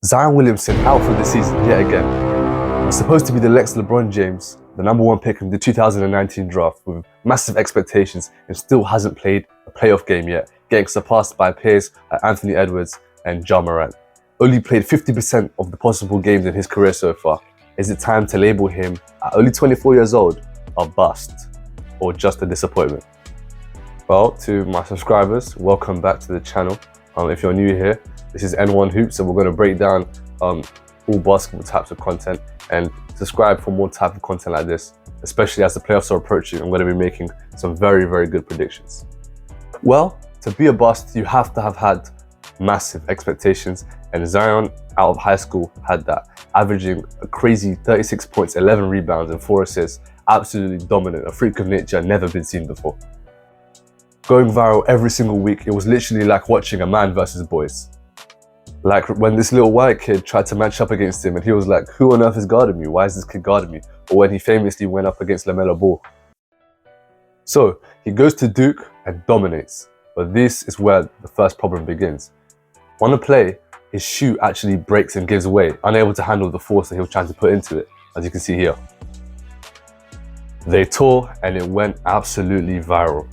Zion Williamson out for the season yet again. He's supposed to be the next LeBron James, the #1 pick in the 2019 draft with massive expectations, and still hasn't played a playoff game yet, getting surpassed by peers like Anthony Edwards and Ja Morant. Only played 50% of the possible games in his career so far. Is it time to label him, at only 24 years old, a bust or just a disappointment? Well, to my subscribers, welcome back to the channel. If you're new here, this is N1 Hoops, and we're going to break down all basketball types of content, and subscribe for more type of content like this, especially as the playoffs are approaching. I'm going to be making some very, very good predictions. Well, to be a bust, you have to have had massive expectations, and Zion out of high school had that, averaging a crazy 36 points, 11 rebounds and 4 assists, absolutely dominant, a freak of nature never been seen before. Going viral every single week, it was literally like watching a man versus boys. Like when this little white kid tried to match up against him and he was like, who on earth is guarding me? Why is this kid guarding me? Or when he famously went up against LaMelo Ball. So he goes to Duke and dominates. But this is where the first problem begins. On a play, his shoe actually breaks and gives way, unable to handle the force that he was trying to put into it, as you can see here. They tore and it went absolutely viral.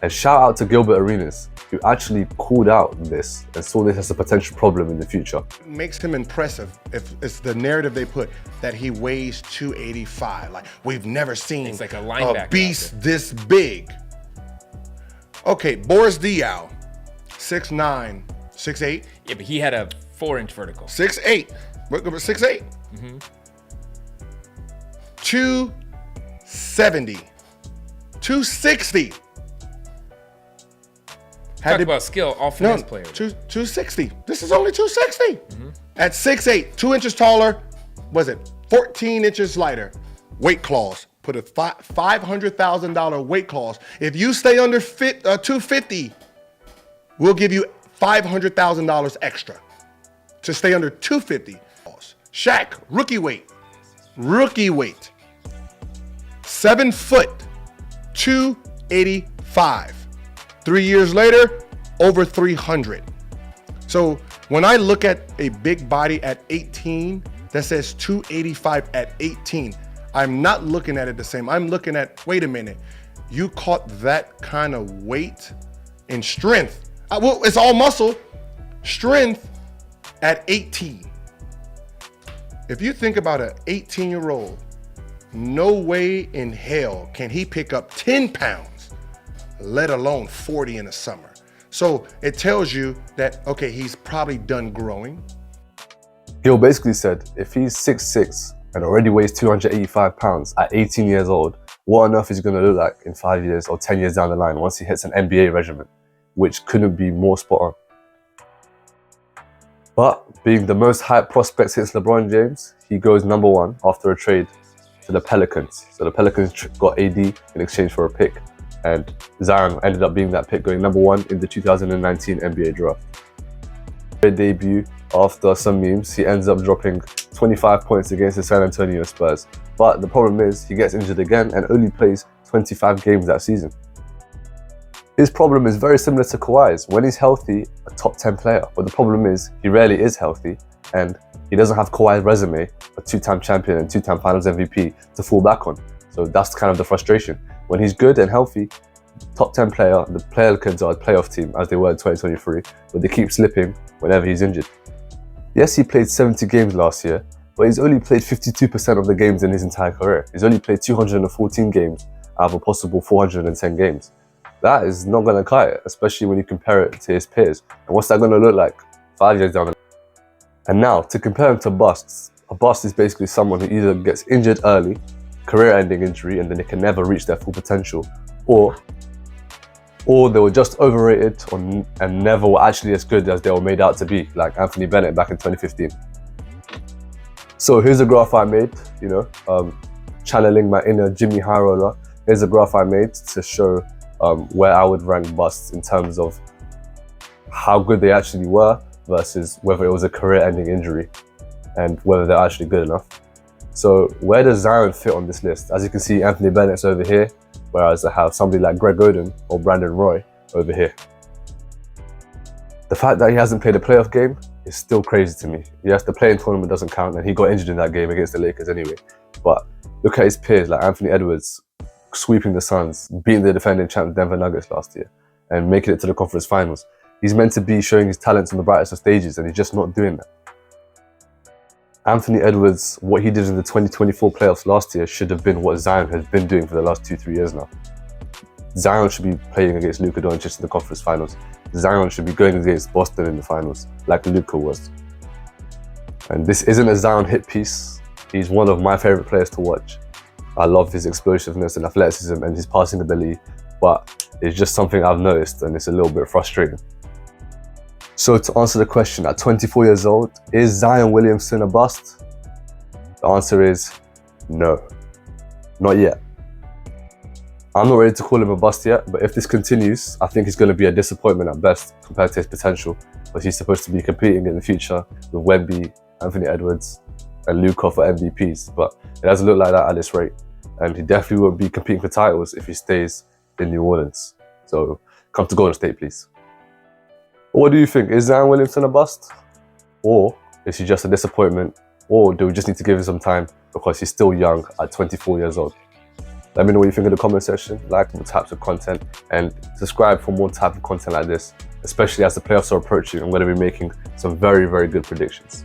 And shout out to Gilbert Arenas, who actually called out this and saw this as a potential problem in the future. It makes him impressive if it's the narrative they put that he weighs 285. Like, we've never seen it's like a beast this big. Okay, Boris Diaw, 6'9", 6'8". Yeah, but he had a 4-inch vertical. 6'8", 6'8". 270, 260. Talk about skill, all finesse players. 260. This is only 260. At 6'8", 2 inches taller, was it 14 inches lighter? Weight clause, put a $500,000 weight clause. If you stay under 250, we'll give you $500,000 extra to stay under 250. Shaq, rookie weight, 7 foot, 285. 3 years later, over 300. So when I look at a big body at 18 that says 285 at 18, I'm not looking at it the same. I'm looking at, wait a minute, you caught that kind of weight and strength. Well, it's all muscle, strength at 18. If you think about an 18-year-old, no way in hell can he pick up 10 pounds. Let alone 40 in the summer. So it tells you that, okay, he's probably done growing. Gil basically said, if he's 6'6" and already weighs 285 pounds at 18 years old, what on earth is he going to look like in 5 years or 10 years down the line once he hits an NBA regimen, which couldn't be more spot on. But being the most hyped prospect since LeBron James, he goes #1 after a trade to the Pelicans. So the Pelicans got AD in exchange for a pick, and Zion ended up being that pick, going #1 in the 2019 NBA draft. Their debut, after some memes, he ends up dropping 25 points against the San Antonio Spurs. But the problem is he gets injured again and only plays 25 games that season. His problem is very similar to Kawhi's. When he's healthy, a top 10 player. But the problem is he rarely is healthy, and he doesn't have Kawhi's resume, a 2-time champion and 2-time Finals MVP, to fall back on. So that's kind of the frustration. When he's good and healthy, top 10 player, the Pelicans are a playoff team as they were in 2023, but they keep slipping whenever he's injured. Yes, he played 70 games last year, but he's only played 52% of the games in his entire career. He's only played 214 games out of a possible 410 games. That is not going to cut it, especially when you compare it to his peers. And what's that going to look like 5 years down the line? And now, to compare him to busts, a bust is basically someone who either gets injured early, career-ending injury, and then they can never reach their full potential, or they were just overrated and never were actually as good as they were made out to be, like Anthony Bennett back in 2015. So here's a graph I made, channeling my inner Jimmy High Roller. Here's a graph I made to show where I would rank busts in terms of how good they actually were versus whether it was a career-ending injury and whether they're actually good enough. So where does Zion fit on this list? As you can see, Anthony Bennett's over here, whereas I have somebody like Greg Oden or Brandon Roy over here. The fact that he hasn't played a playoff game is still crazy to me. Yes, the play-in tournament doesn't count, and he got injured in that game against the Lakers anyway. But look at his peers like Anthony Edwards sweeping the Suns, beating the defending champ Denver Nuggets last year, and making it to the conference finals. He's meant to be showing his talents on the brightest of stages, and he's just not doing that. Anthony Edwards, what he did in the 2024 playoffs last year should have been what Zion has been doing for the last 2-3 years now. Zion should be playing against Luka Doncic in the conference finals. Zion should be going against Boston in the finals, like Luka was. And this isn't a Zion hit piece. He's one of my favorite players to watch. I love his explosiveness and athleticism and his passing ability, but it's just something I've noticed and it's a little bit frustrating. So to answer the question, at 24 years old, is Zion Williamson a bust? The answer is no, not yet. I'm not ready to call him a bust yet, but if this continues, I think he's going to be a disappointment at best compared to his potential, because he's supposed to be competing in the future with Wemby, Anthony Edwards, and Luka for MVPs, but it doesn't look like that at this rate. And he definitely won't be competing for titles if he stays in New Orleans. So come to Golden State, please. What do you think? Is Zion Williamson a bust? Or is he just a disappointment? Or do we just need to give him some time because he's still young at 24 years old? Let me know what you think in the comment section, like the types of content, and subscribe for more type of content like this, especially as the playoffs are approaching. I'm going to be making some very, very good predictions.